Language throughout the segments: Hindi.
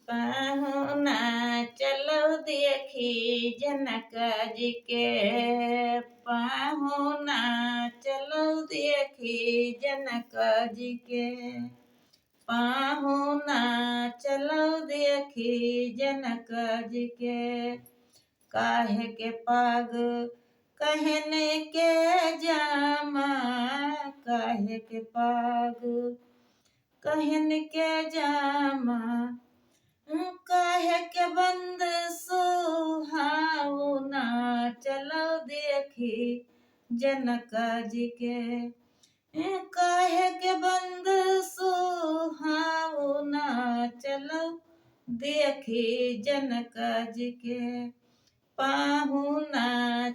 पाहुना चलो देखी जनक जी के। पाहुना चलो देखी जनक जी के। पाहुना चलो देखी जनक जी के। काहे के पाग कहने के जामा। काहे के पाग कहन के जामा। काहे के बंद सुहावना चलो देखी जनक जी के। काहे के बंद सुहावना चलो देखी जनक जी के। पाहुना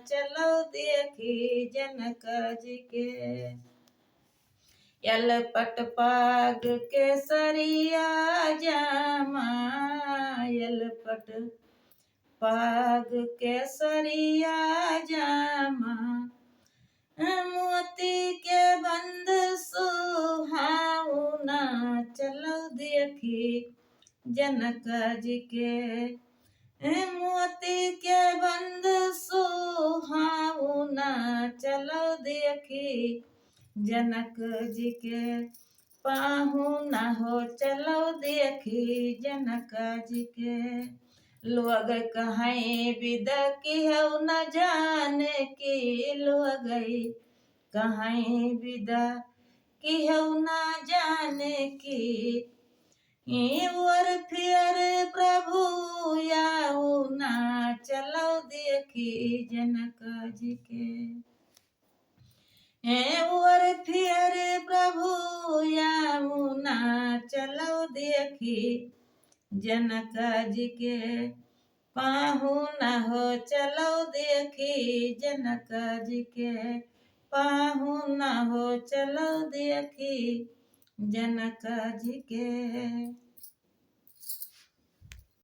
चलो देखी जनक जी के। यलपट पाग केसरिया जामा। यलपट पाग केसरिया जामा। मोती के बंद सुहावना चलो देखी जनक जी के। मोती के बंद सुहावना चलो देखी जनक जी के। पाहुना हो चलो देखी जनक जी के। लोग कहीं विदा की हो न जाने की। लोग कहीं विदा की हो न जाने की। और फिर प्रभु याऊना चलो देखी जनक जी के। और फिर प्रभु याऊना चलो देखी जनक जी के। पाहुना हो चलो देखी जनक जी के। पाहुना हो चलो देखी जनक जी के।